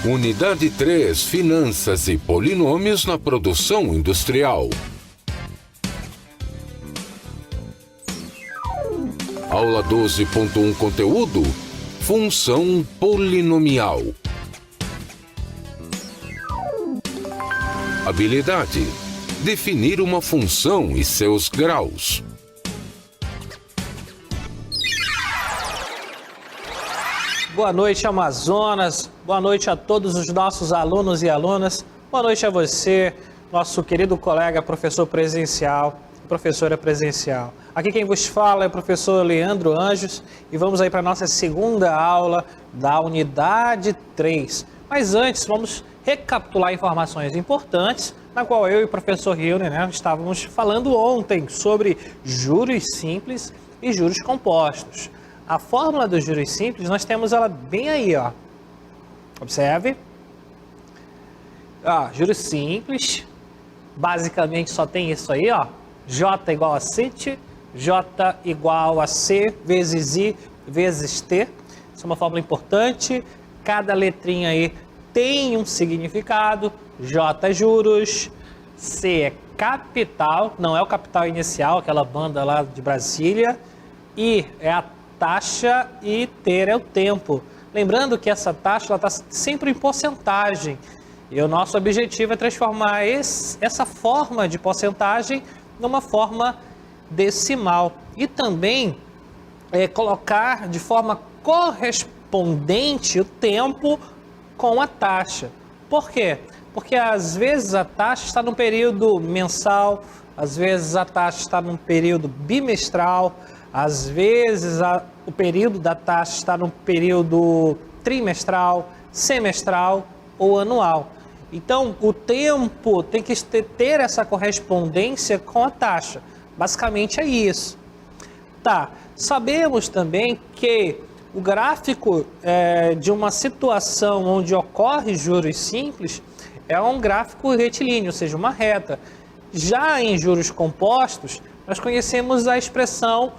Unidade 3, Finanças e Polinômios na Produção Industrial. Aula 12.1 Conteúdo: Função polinomial. Habilidade: definir uma função e seus graus. Boa noite, Amazonas. Boa noite a todos os nossos alunos e alunas. Boa noite a você, nosso querido colega, professor presencial, professora presencial. Aqui quem vos fala é o professor Leandro Anjos e vamos aí para a nossa segunda aula da unidade 3. Mas antes, vamos recapitular informações importantes, na qual eu e o professor Hilner, estávamos falando ontem sobre juros simples e juros compostos. A fórmula dos juros simples, nós temos ela bem aí, ó. Observe. Juros simples, basicamente só tem isso aí, ó. J igual a CIT, J igual a C vezes I vezes T. Isso é uma fórmula importante. Cada letrinha aí tem um significado. J é juros, C é capital, não é o capital inicial, aquela banda lá de Brasília. I é a taxa e ter é o tempo. Lembrando que essa taxa está sempre em porcentagem. E o nosso objetivo é transformar essa forma de porcentagem numa forma decimal. E também colocar de forma correspondente o tempo com a taxa. Por quê? Porque às vezes a taxa está no período mensal, às vezes a taxa está no período bimestral, às vezes o período da taxa está no período trimestral, semestral ou anual. Então, o tempo tem que ter essa correspondência com a taxa. Basicamente é isso. Sabemos também que o gráfico de uma situação onde ocorre juros simples é um gráfico retilíneo, ou seja, uma reta. Já em juros compostos, nós conhecemos a expressão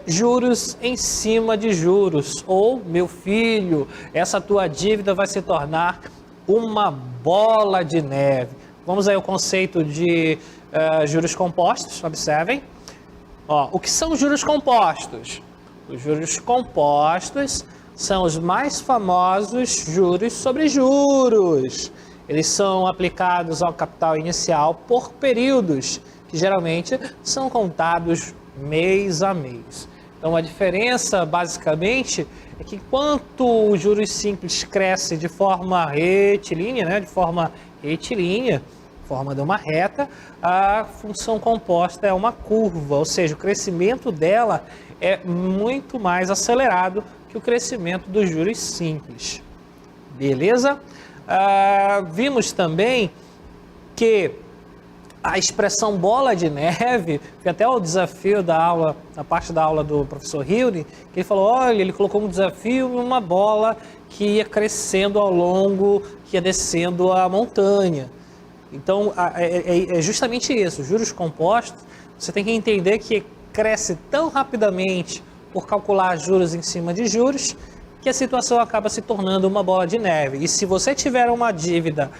juros em cima de juros, ou meu filho, essa tua dívida vai se tornar uma bola de neve. Vamos aí ao conceito de juros compostos, observem. O que são juros compostos? Os juros compostos são os mais famosos juros sobre juros. Eles são aplicados ao capital inicial por períodos, que geralmente são contados mês a mês. Então a diferença basicamente é que enquanto os juros simples crescem de forma retilínea, forma de uma reta, a função composta é uma curva, ou seja, o crescimento dela é muito mais acelerado que o crescimento dos juros simples. Beleza? Vimos também que a expressão bola de neve, foi até o desafio da aula, na parte da aula do professor Hilde, que ele falou, olha, ele colocou um desafio em uma bola que ia crescendo ao longo, que ia descendo a montanha. Então, é justamente isso, juros compostos, você tem que entender que cresce tão rapidamente por calcular juros em cima de juros, que a situação acaba se tornando uma bola de neve. E se você tiver uma dívida,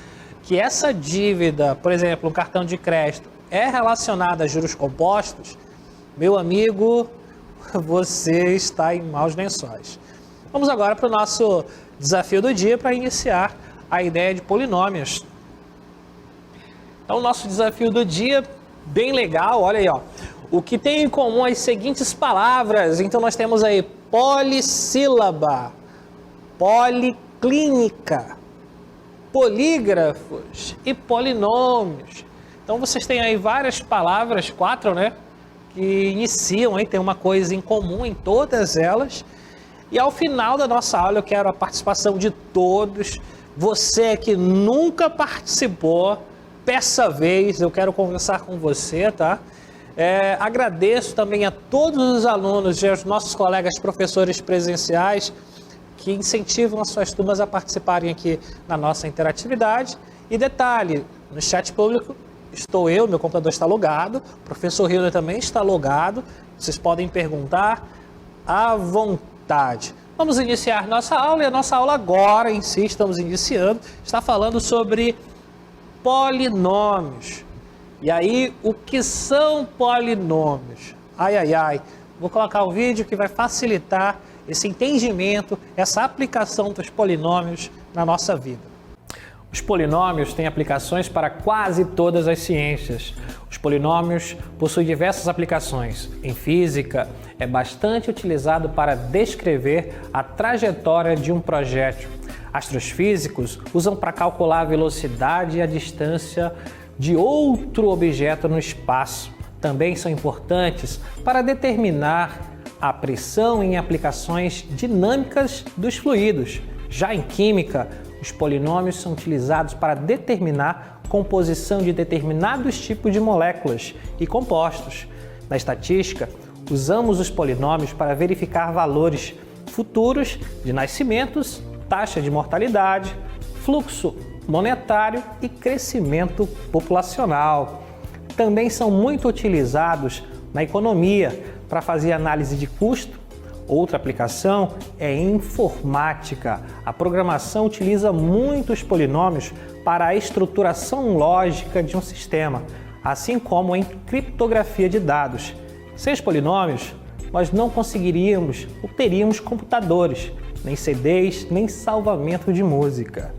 que essa dívida, por exemplo, um cartão de crédito, é relacionada a juros compostos, meu amigo, você está em maus lençóis. Vamos agora para o nosso desafio do dia para iniciar a ideia de polinômios. Então, o nosso desafio do dia, bem legal, olha aí, ó. O que tem em comum as seguintes palavras? Então, nós temos aí polissílaba, policlínica, polígrafos e polinômios. Então vocês têm aí várias palavras, 4, que iniciam aí, tem uma coisa em comum em todas elas. E ao final da nossa aula eu quero a participação de todos. Você que nunca participou, peça a vez, eu quero conversar com você, tá? Agradeço também a todos os alunos e aos nossos colegas professores presenciais que incentivam as suas turmas a participarem aqui na nossa interatividade. E detalhe, no chat público estou eu, meu computador está logado, o professor Hilder também está logado, vocês podem perguntar à vontade. Vamos iniciar nossa aula e a nossa aula agora em si, estamos iniciando, está falando sobre polinômios. E aí, o que são polinômios? Ai, ai, ai. Vou colocar o vídeo que vai facilitar esse entendimento, essa aplicação dos polinômios na nossa vida. Os polinômios têm aplicações para quase todas as ciências. Os polinômios possuem diversas aplicações. Em física, é bastante utilizado para descrever a trajetória de um projétil. Astrofísicos usam para calcular a velocidade e a distância de outro objeto no espaço. Também são importantes para determinar a pressão em aplicações dinâmicas dos fluidos. Já em química, os polinômios são utilizados para determinar a composição de determinados tipos de moléculas e compostos. Na estatística, usamos os polinômios para verificar valores futuros de nascimentos, taxa de mortalidade, fluxo monetário e crescimento populacional. Também são muito utilizados na economia para fazer análise de custo. Outra aplicação é em informática. A programação utiliza muitos polinômios para a estruturação lógica de um sistema, assim como em criptografia de dados. Sem os polinômios, nós não conseguiríamos ou teríamos computadores, nem CDs, nem salvamento de música.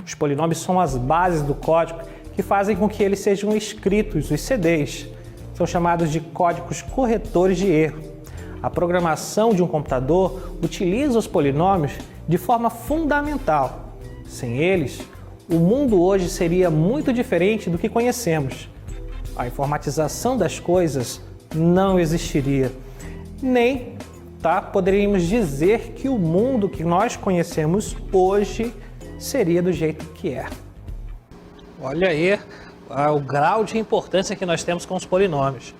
Os polinômios são as bases do código que fazem com que eles sejam escritos, os CDs. São chamados de códigos corretores de erro. A programação de um computador utiliza os polinômios de forma fundamental. Sem eles, o mundo hoje seria muito diferente do que conhecemos. A informatização das coisas não existiria. Nem poderíamos dizer que o mundo que nós conhecemos hoje seria do jeito que é. Olha aí o grau de importância que nós temos com os polinômios.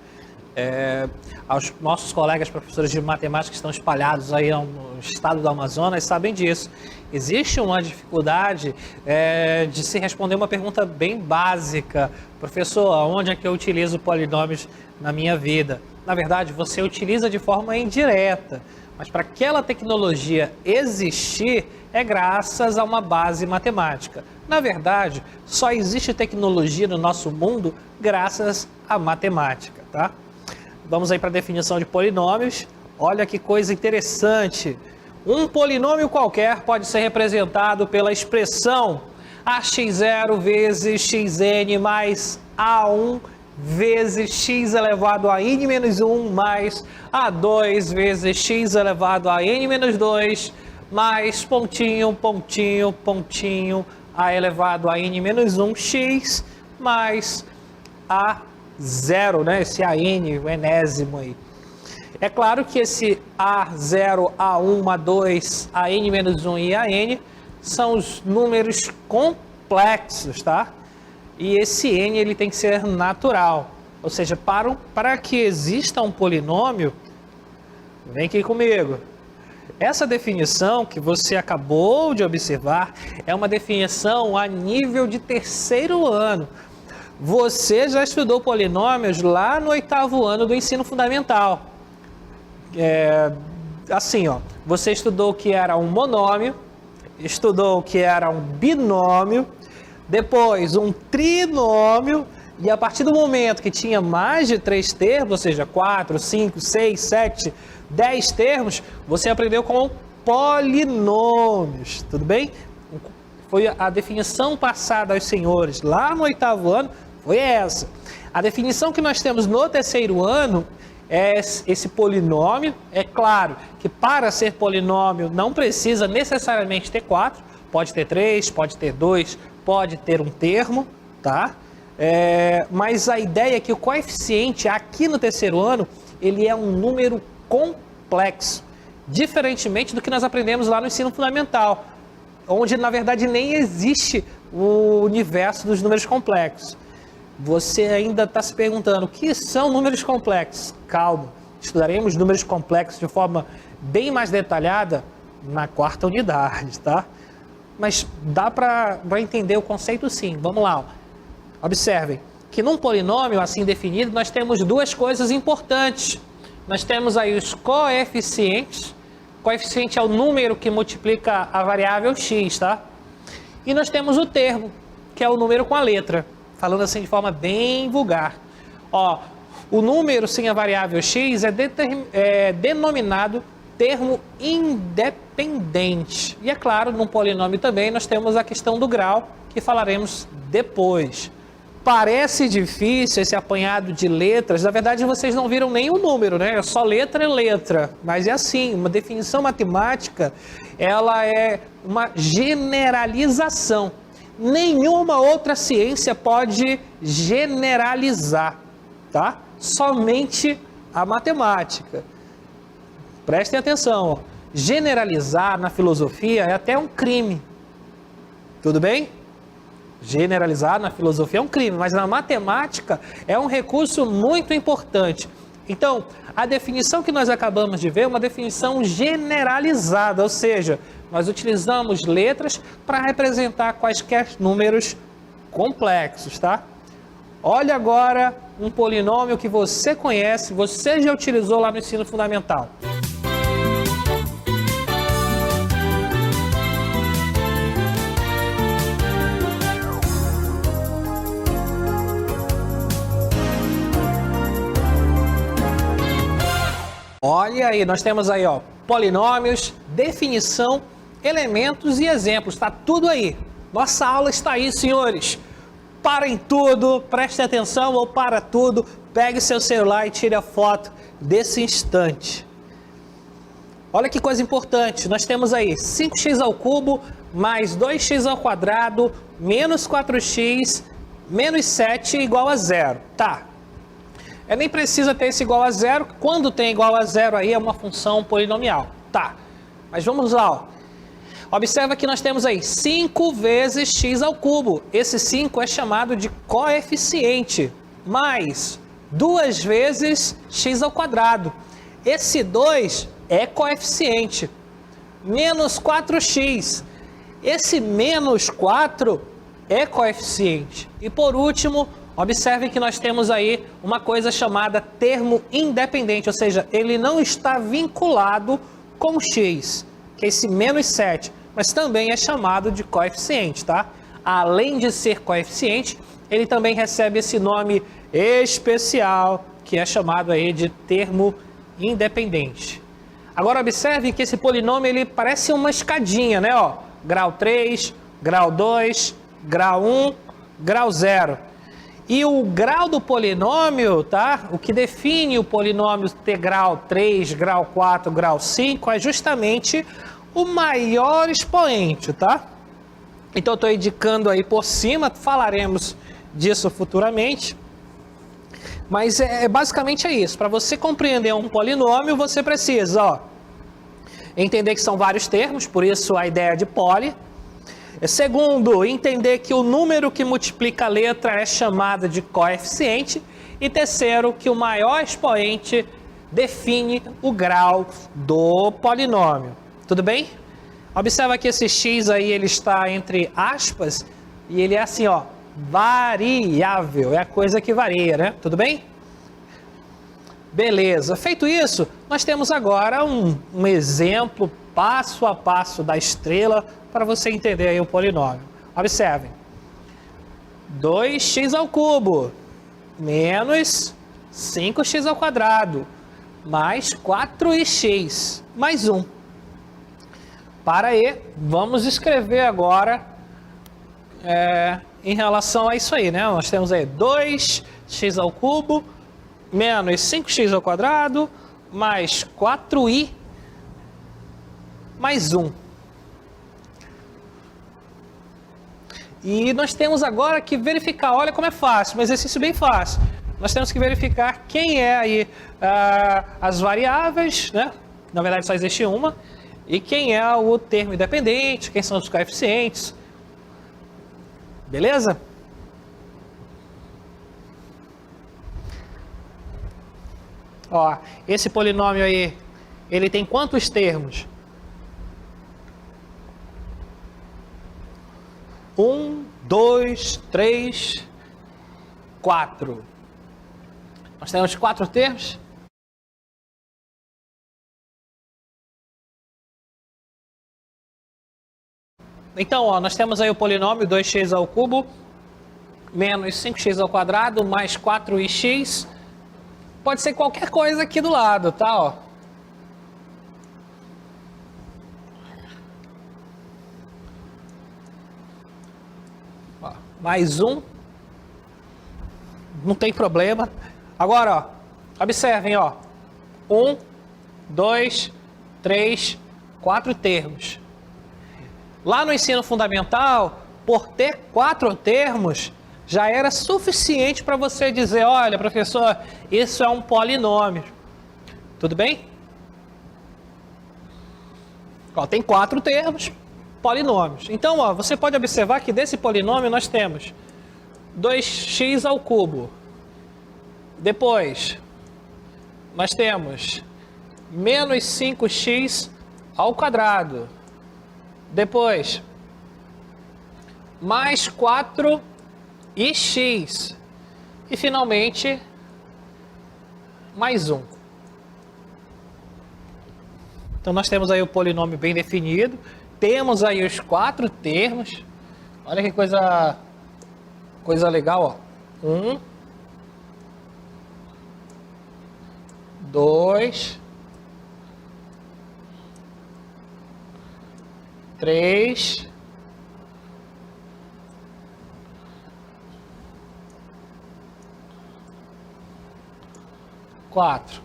Aos nossos colegas professores de matemática que estão espalhados aí no estado do Amazonas sabem disso. Existe uma dificuldade de se responder uma pergunta bem básica. Professor, onde é que eu utilizo polinômios na minha vida? Na verdade, você utiliza de forma indireta, mas para aquela tecnologia existir é graças a uma base matemática. Na verdade, só existe tecnologia no nosso mundo graças à matemática, tá? Vamos aí para a definição de polinômios. Olha que coisa interessante. Um polinômio qualquer pode ser representado pela expressão ax0 vezes xn mais a1 vezes x elevado a n menos 1 mais a2 vezes x elevado a n menos 2 mais pontinho, pontinho, pontinho, a elevado a n menos 1 x mais a0, né? Esse AN, o enésimo aí. É claro que esse A0, A1, A2, AN menos 1 e AN são os números complexos, tá? E esse N ele tem que ser natural. Ou seja, para que exista um polinômio, vem aqui comigo. Essa definição que você acabou de observar é uma definição a nível de terceiro ano. Você já estudou polinômios lá no 8º ano do ensino fundamental. Assim, ó, você estudou o que era um monômio, estudou o que era um binômio, depois um trinômio, e a partir do momento que tinha mais de 3 termos, ou seja, 4, 5, 6, 7, 10 termos, você aprendeu com polinômios, tudo bem? Foi a definição passada aos senhores lá no 8º ano, foi essa. A definição que nós temos no terceiro ano é esse polinômio. É claro que para ser polinômio não precisa necessariamente ter 4, pode ter 3, pode ter 2, pode ter um termo, tá? Mas a ideia é que o coeficiente aqui no terceiro ano, ele é um número complexo, diferentemente do que nós aprendemos lá no ensino fundamental, onde na verdade nem existe o universo dos números complexos. Você ainda está se perguntando o que são números complexos? Calma, estudaremos números complexos de forma bem mais detalhada na 4ª unidade, tá? Mas dá para entender o conceito sim. Vamos lá. Observem que num polinômio assim definido nós temos duas coisas importantes. Nós temos aí os coeficientes Coeficiente é o número que multiplica a variável x, tá? E nós temos o termo, que é o número com a letra, falando assim de forma bem vulgar. Ó, o número sem a variável x é denominado termo independente. E é claro, num polinômio também nós temos a questão do grau, que falaremos depois. Parece difícil esse apanhado de letras, na verdade vocês não viram nem o número, né? É só letra e letra, mas é assim, uma definição matemática, ela é uma generalização. Nenhuma outra ciência pode generalizar, tá? Somente a matemática. Prestem atenção, ó. Generalizar na filosofia é até um crime, tudo bem? Generalizar na filosofia é um crime, mas na matemática é um recurso muito importante. Então, a definição que nós acabamos de ver é uma definição generalizada, ou seja, nós utilizamos letras para representar quaisquer números complexos, tá? Olha agora um polinômio que você conhece, você já utilizou lá no ensino fundamental. Olha aí, nós temos aí, ó, polinômios, definição, elementos e exemplos, está tudo aí. Nossa aula está aí, senhores. Parem tudo, prestem atenção ou para tudo, pegue seu celular e tire a foto desse instante. Olha que coisa importante, nós temos aí 5x ao cubo mais 2x ao quadrado menos 4x menos 7 igual a 0, tá? Nem precisa ter esse igual a zero, quando tem igual a zero aí é uma função polinomial, tá? Mas vamos lá, ó. Observa que nós temos aí 5 vezes x ao cubo, esse 5 é chamado de coeficiente, mais 2 vezes x ao quadrado, esse 2 é coeficiente, menos 4x, esse menos 4 é coeficiente, e por último, observem que nós temos aí uma coisa chamada termo independente, ou seja, ele não está vinculado com x, que é esse menos 7, mas também é chamado de coeficiente, tá? Além de ser coeficiente, ele também recebe esse nome especial, que é chamado aí de termo independente. Agora observe que esse polinômio ele parece uma escadinha, né? Ó, grau 3, grau 2, grau 1, grau 0. E o grau do polinômio, tá? O que define o polinômio ter grau 3, grau 4, grau 5 é justamente o maior expoente, tá? Então eu estou indicando aí por cima, falaremos disso futuramente. Mas basicamente é isso. Para você compreender um polinômio, você precisa, ó, entender que são vários termos, por isso a ideia de poli. Segundo, entender que o número que multiplica a letra é chamado de coeficiente. E terceiro, que o maior expoente define o grau do polinômio. Tudo bem? Observa que esse x aí ele está entre aspas e ele é assim, ó, variável, é a coisa que varia, né? Tudo bem? Beleza, feito isso, nós temos agora um exemplo passo a passo da estrela para você entender aí o polinômio. Observem, 2x ao cubo menos 5x ao quadrado mais 4x mais 1. Para aí, vamos escrever agora em relação a isso aí, né? Nós temos aí 2x ao cubo menos 5x ao quadrado mais 4i mais 1. E nós temos agora que verificar, olha como é fácil, um exercício bem fácil. Nós temos que verificar quem é aí as variáveis, né? Na verdade só existe uma. E quem é o termo independente, quem são os coeficientes. Beleza? Ó, esse polinômio aí, ele tem quantos termos? 1, 2, 3, 4. Nós temos 4 termos? Então, ó, nós temos aí o polinômio 2x ao cubo menos 5x ao quadrado mais 4ix. Pode ser qualquer coisa aqui do lado, tá? Ó. Ó, mais um. Não tem problema. Agora, ó, observem, ó. 1, 2, 3, 4 termos. Lá no ensino fundamental, por ter 4 termos, já era suficiente para você dizer, olha, professor, isso é um polinômio. Tudo bem? Ó, tem 4 termos, polinômios. Então, ó, você pode observar que desse polinômio nós temos 2x ao cubo. Depois, nós temos menos 5x ao quadrado. Depois, mais 4 e x. E finalmente, mais 1. Então nós temos aí o polinômio bem definido. Temos aí os 4 termos. Olha que coisa legal, ó. 1, 2, 3, 4.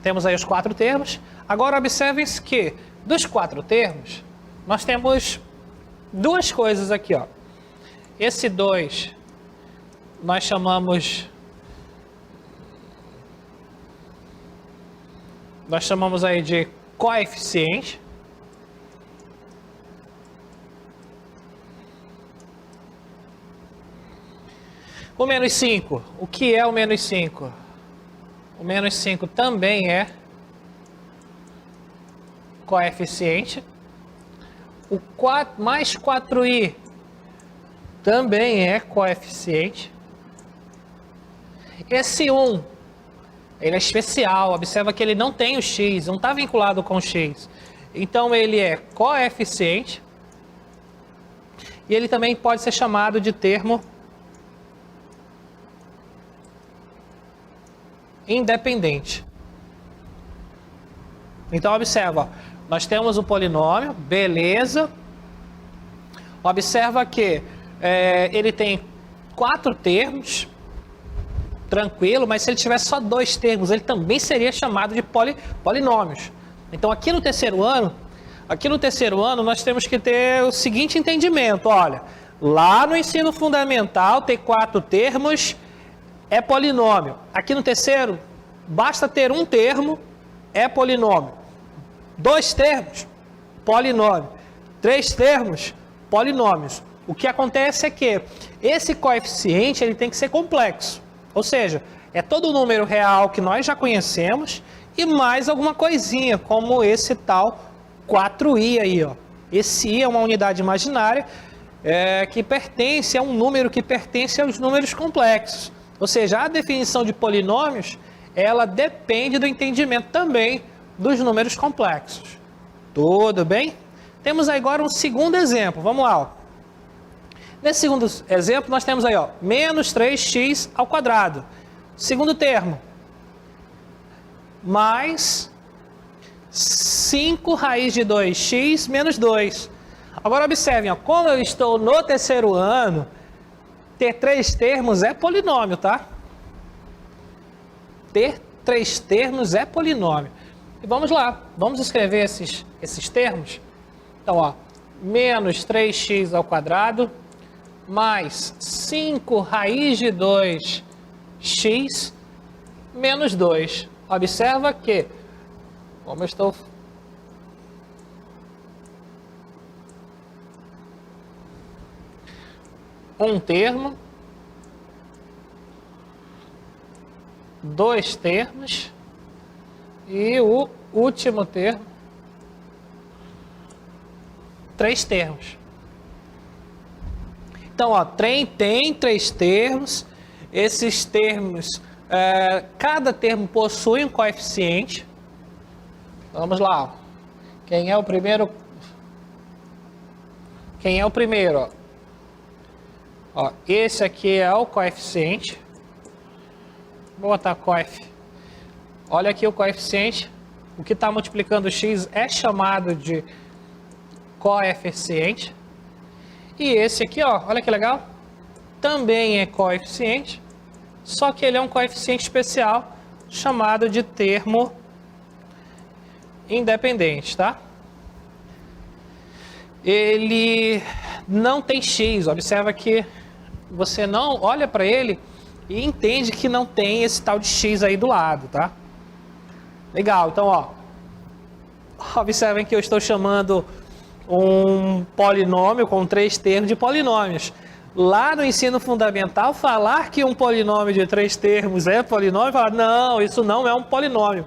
Temos aí os 4 termos. Agora observem-se que dos 4 termos, nós temos duas coisas aqui, ó. Esse 2 nós chamamos aí de coeficiente. O menos 5, o que é o menos 5? O menos 5 também é coeficiente. O 4, mais 4i também é coeficiente. Esse 1, ele é especial, observa que ele não tem o x, não está vinculado com o x. Então ele é coeficiente. E ele também pode ser chamado de termo independente. Então observa, ó, nós temos o polinômio, beleza. Observa que ele tem 4 termos, tranquilo, mas se ele tivesse só 2 termos, ele também seria chamado de polinômios. Então aqui no terceiro ano nós temos que ter o seguinte entendimento, olha, lá no ensino fundamental ter 4 termos é polinômio. Aqui no terceiro, basta ter um termo, é polinômio. 2 termos, polinômio. 3 termos, polinômios. O que acontece é que esse coeficiente ele tem que ser complexo. Ou seja, é todo o número real que nós já conhecemos e mais alguma coisinha, como esse tal 4i aí, ó. Esse i é uma unidade imaginária que pertence a um número que pertence aos números complexos. Ou seja, a definição de polinômios, ela depende do entendimento também dos números complexos. Tudo bem? Temos agora um segundo exemplo. Vamos lá. Ó. Nesse segundo exemplo, nós temos aí, ó, menos 3x ao quadrado. Segundo termo. Mais 5 raiz de 2x menos 2. Agora observem, ó, como eu estou no terceiro ano, ter 3 termos é polinômio, tá? Ter 3 termos é polinômio. E vamos lá, vamos escrever esses termos. Então, ó, menos 3x ao quadrado, mais 5 raiz de 2x, menos 2. Observa que, como eu estou... Um termo, 2 termos e o último termo, 3 termos. Então, ó, tem 3 termos. Esses termos, cada termo possui um coeficiente. Vamos lá. Ó. Quem é o primeiro? Quem é o primeiro? Ó? Ó, esse aqui é o coeficiente. Vou botar coef. Olha aqui o coeficiente. O que está multiplicando x é chamado de coeficiente. E esse aqui, ó, olha que legal. Também é coeficiente. Só que ele é um coeficiente especial chamado de termo independente, tá? Ele não tem x. Observa que você não olha para ele e entende que não tem esse tal de x aí do lado, tá? Legal, então, ó. Observem que eu estou chamando um polinômio com 3 termos de polinômios. Lá no ensino fundamental, falar que um polinômio de 3 termos é polinômio, falar, não, isso não é um polinômio.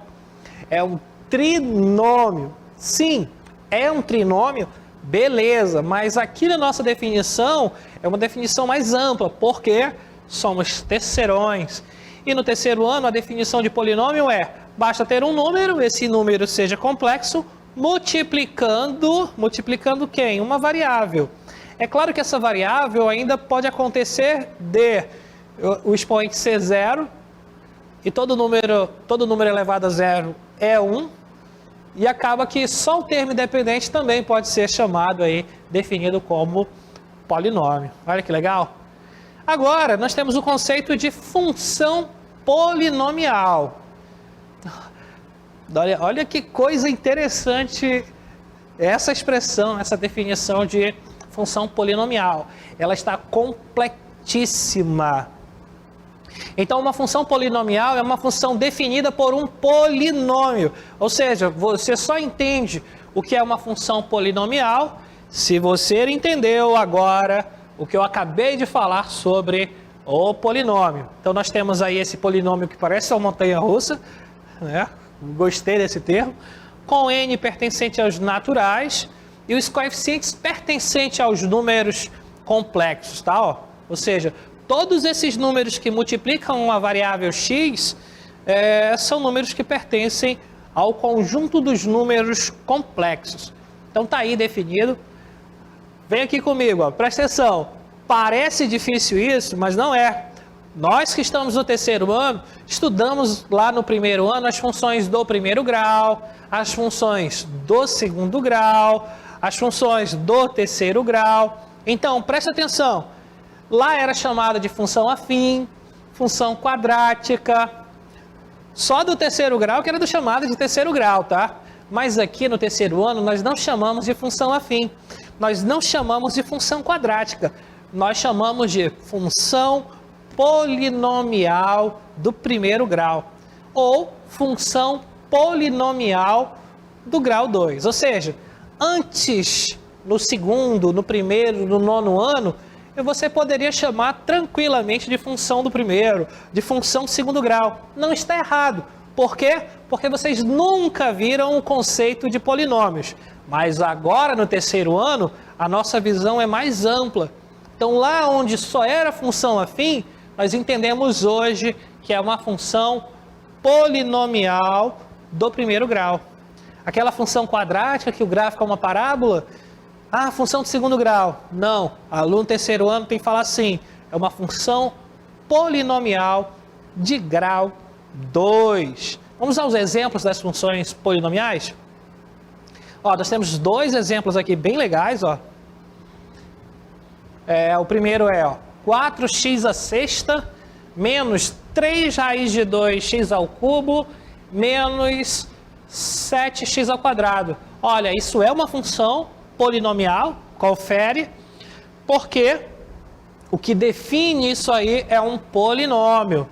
É um trinômio. Sim, é um trinômio. Beleza, mas aqui na nossa definição é uma definição mais ampla, porque somos terceirões. E no terceiro ano a definição de polinômio é, basta ter um número, esse número seja complexo, multiplicando quem? Uma variável. É claro que essa variável ainda pode acontecer de o expoente ser zero, e todo número elevado a zero é 1, e acaba que só o termo independente também pode ser chamado aí, definido como polinômio. Olha que legal. Agora, nós temos o conceito de função polinomial. Olha que coisa interessante essa expressão, essa definição de função polinomial. Ela está completíssima. Então, uma função polinomial é uma função definida por um polinômio. Ou seja, você só entende o que é uma função polinomial se você entendeu agora o que eu acabei de falar sobre o polinômio. Então, nós temos aí esse polinômio que parece uma montanha-russa, né? Gostei desse termo, com n pertencente aos naturais e os coeficientes pertencentes aos números complexos, tá? Ó, ou seja, todos esses números que multiplicam uma variável x são números que pertencem ao conjunto dos números complexos. Então tá aí definido. Vem aqui comigo, ó, presta atenção. Parece difícil isso, mas não é. Nós que estamos no terceiro ano, estudamos lá no primeiro ano as funções do primeiro grau, as funções do segundo grau, as funções do terceiro grau. Então, presta atenção. Lá era chamada de função afim, função quadrática. Só do terceiro grau que era chamada de terceiro grau, tá? Mas aqui no terceiro ano nós não chamamos de função afim. Nós não chamamos de função quadrática. Nós chamamos de função polinomial do primeiro grau. Ou função polinomial do grau 2. Ou seja, antes, no segundo, no primeiro, no nono ano, você poderia chamar tranquilamente de função do primeiro, de função do segundo grau. Não está errado. Por quê? Porque vocês nunca viram o conceito de polinômios. Mas agora, no terceiro ano, a nossa visão é mais ampla. Então, lá onde só era função afim, nós entendemos hoje que é uma função polinomial do primeiro grau. Aquela função quadrática que o gráfico é uma parábola, função de segundo grau. Não, aluno terceiro ano tem que falar assim, é uma função polinomial de grau 2. Vamos aos exemplos das funções polinomiais? Ó, nós temos 2 exemplos aqui bem legais, ó. O primeiro é, ó, 4x à sexta menos 3 raiz de 2x ao cubo menos 7x ao quadrado. Olha, isso é uma função polinomial, confere, porque o que define isso aí é um polinômio.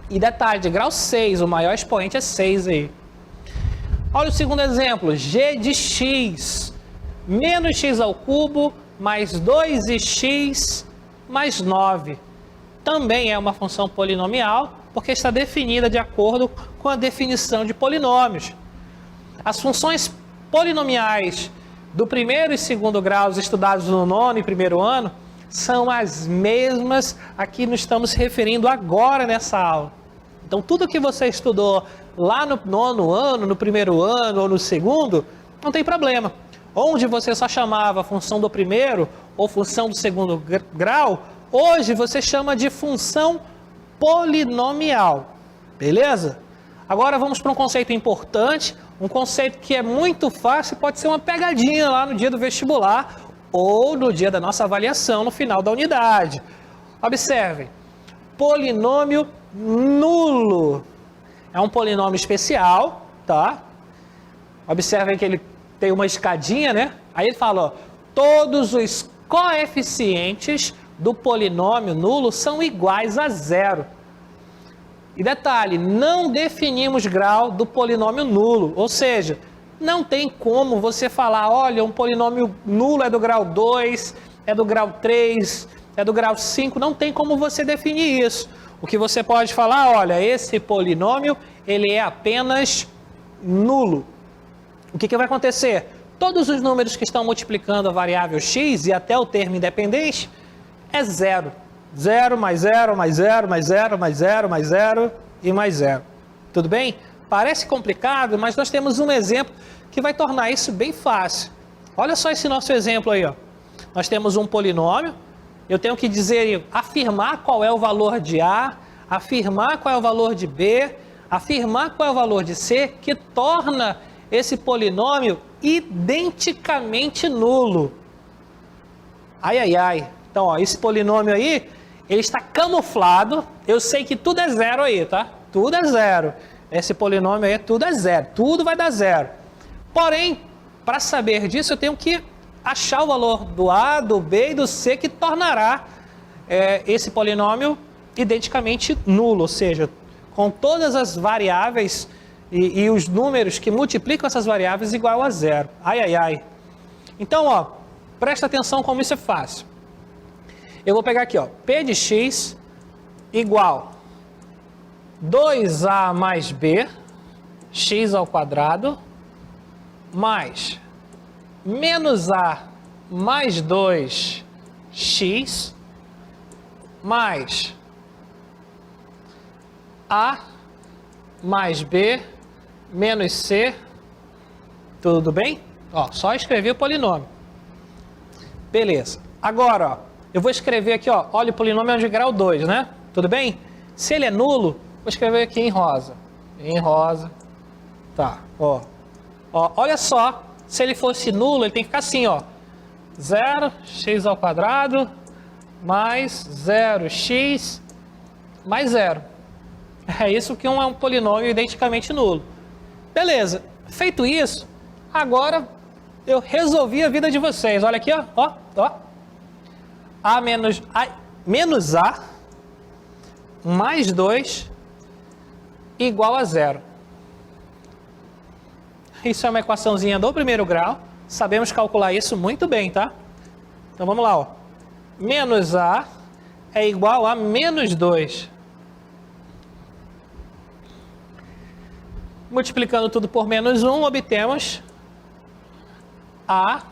E detalhe, de grau 6, o maior expoente é 6 aí. Olha o segundo exemplo, g de x menos x ao cubo mais 2x mais 9. Também é uma função polinomial, porque está definida de acordo com a definição de polinômios. As funções polinomiais do primeiro e segundo graus estudados no nono e primeiro ano são as mesmas a que nos estamos referindo agora nessa aula. Então, tudo que você estudou lá no nono ano, no primeiro ano ou no segundo, não tem problema. Onde você só chamava a função do primeiro ou função do segundo grau, hoje você chama de função polinomial, beleza? Agora vamos para um conceito importante, um conceito que é muito fácil, pode ser uma pegadinha lá no dia do vestibular ou no dia da nossa avaliação no final da unidade. Observem, polinômio nulo é um polinômio especial, tá? Observem que ele tem uma escadinha, né? Aí ele fala, ó, todos os coeficientes do polinômio nulo são iguais a zero. E detalhe, não definimos grau do polinômio nulo, ou seja, não tem como você falar, olha, um polinômio nulo é do grau 2, é do grau 3, é do grau 5, não tem como você definir isso. O que você pode falar, olha, esse polinômio, ele é apenas nulo. O que vai acontecer? Todos os números que estão multiplicando a variável x e até o termo independente é zero. 0 mais 0 mais 0 mais 0 mais 0 mais 0 e mais 0. Tudo bem? Parece complicado, mas nós temos um exemplo que vai tornar isso bem fácil. Olha só esse nosso exemplo aí, ó. Nós temos um polinômio, eu tenho que dizer, afirmar qual é o valor de A, afirmar qual é o valor de B, afirmar qual é o valor de C, que torna esse polinômio identicamente nulo. Ai, ai, ai. Então, ó, esse polinômio aí, ele está camuflado. Eu sei que tudo é zero aí, tá? Tudo é zero. Esse polinômio aí, tudo é zero. Tudo vai dar zero. Porém, para saber disso, eu tenho que achar o valor do A, do B e do C, que tornará esse polinômio identicamente nulo. Ou seja, com todas as variáveis e os números que multiplicam essas variáveis igual a zero. Ai, ai, ai. Então, ó, presta atenção como isso é fácil. Eu vou pegar aqui, ó, P de x igual 2a mais b, x ao quadrado, mais menos a mais 2x, mais a mais b menos c. Tudo bem? Ó, só escrever o polinômio. Beleza. Agora, ó, eu vou escrever aqui, ó, olha, o polinômio é de grau 2, né? Tudo bem? Se ele é nulo, vou escrever aqui em rosa. Em rosa. Tá, ó. Ó, olha só, se ele fosse nulo, ele tem que ficar assim, ó. 0, x ao quadrado, mais 0x, mais 0. É isso que é um polinômio identicamente nulo. Beleza, feito isso, agora eu resolvi a vida de vocês. Olha aqui, ó, ó, ó. A menos A mais 2 igual a 0. Isso é uma equaçãozinha do primeiro grau. Sabemos calcular isso muito bem, tá? Então vamos lá, ó. Menos A é igual a menos 2. Multiplicando tudo por menos 1, obtemos A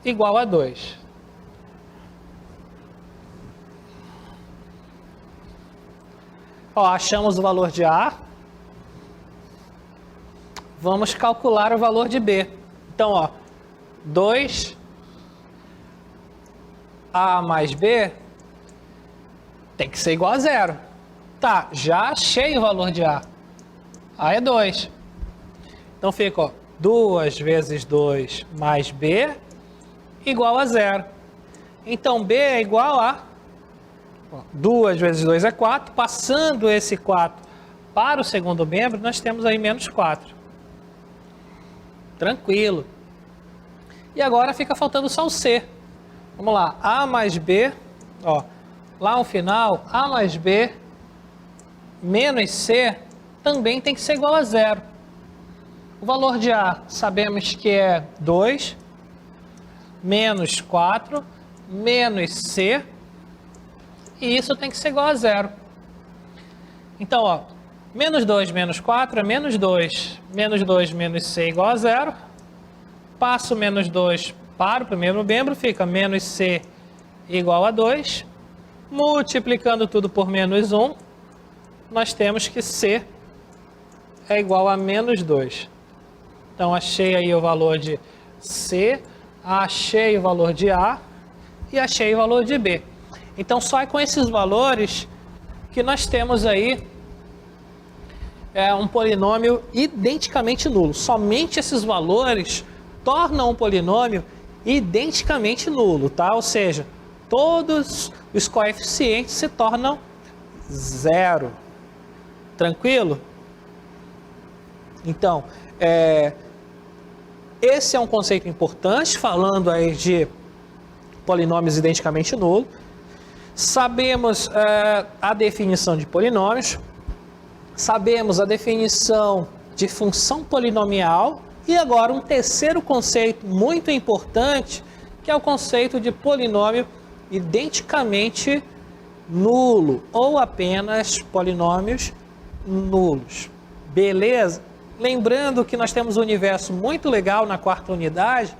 igual a 2. Ó, achamos o valor de A. Vamos calcular o valor de B. Então, ó, 2A mais B tem que ser igual a 0. Tá, já achei o valor de A. A é 2. Então fica, ó, 2 vezes 2 mais B igual a 0. Então, B é igual a 2 vezes 2 é 4. Passando esse 4 para o segundo membro, nós temos aí menos 4. Tranquilo. E agora fica faltando só o C. Vamos lá. A mais B, ó, lá no final, A mais B menos C também tem que ser igual a 0. O valor de A sabemos que é 2, menos 4, menos C, e isso tem que ser igual a 0. Então, ó, menos 2 menos 4 é menos 2 menos C igual a 0. Passo menos 2 para o primeiro membro, fica menos C igual a 2. Multiplicando tudo por menos 1, nós temos que C é igual a menos 2. Então, achei aí o valor de C, achei o valor de A e achei o valor de B. Então, só é com esses valores que nós temos aí um polinômio identicamente nulo. Somente esses valores tornam um polinômio identicamente nulo, tá? Ou seja, todos os coeficientes se tornam zero. Tranquilo? Então, esse é um conceito importante, falando aí de polinômios identicamente nulos. Sabemos a definição de polinômios, sabemos a definição de função polinomial e agora um terceiro conceito muito importante, que é o conceito de polinômio identicamente nulo ou apenas polinômios nulos. Beleza? Lembrando que nós temos um universo muito legal na quarta unidade,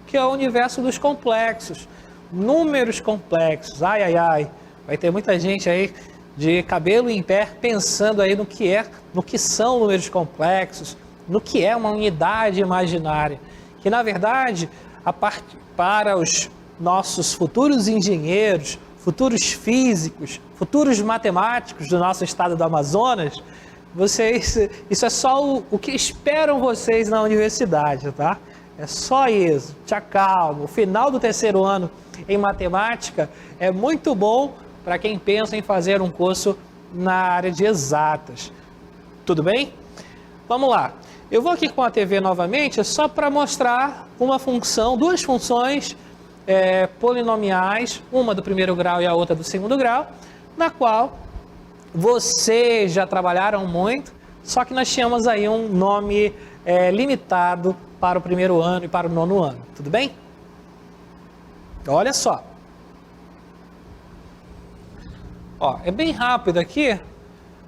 que é o universo dos complexos. Números complexos, ai, ai, ai, vai ter muita gente aí de cabelo em pé pensando aí no que são números complexos, no que é uma unidade imaginária, que na verdade, para os nossos futuros engenheiros, futuros físicos, futuros matemáticos do nosso estado do Amazonas, isso é só o que esperam vocês na universidade, tá? É só isso, te calma. O final do terceiro ano em matemática é muito bom para quem pensa em fazer um curso na área de exatas. Tudo bem? Vamos lá. Eu vou aqui com a TV novamente só para mostrar duas funções polinomiais, uma do primeiro grau e a outra do segundo grau, na qual vocês já trabalharam muito, só que nós tínhamos aí um nome limitado para o primeiro ano e para o nono ano. Tudo bem? Olha só. Ó, é bem rápido aqui.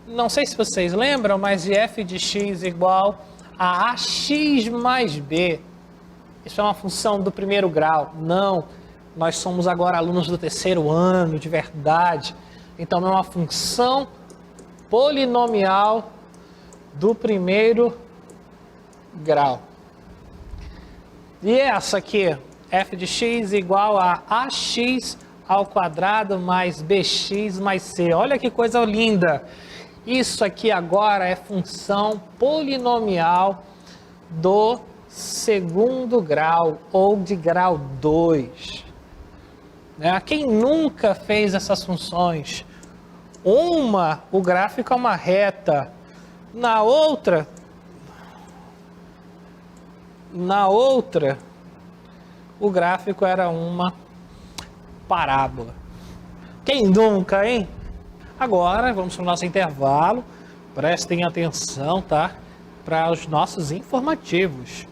Não sei se vocês lembram, mas de f de x igual a ax mais b. Isso é uma função do primeiro grau. Não, nós somos agora alunos do terceiro ano, de verdade. Então, é uma função polinomial do primeiro grau. E essa aqui, f de x igual a ax ao quadrado mais bx mais c. Olha que coisa linda! Isso aqui agora é função polinomial do segundo grau ou de grau 2. Quem nunca fez essas funções? O gráfico é uma reta. Na outra, o gráfico era uma parábola. Quem nunca, hein? Agora, vamos para o nosso intervalo. Prestem atenção, tá? Para os nossos informativos.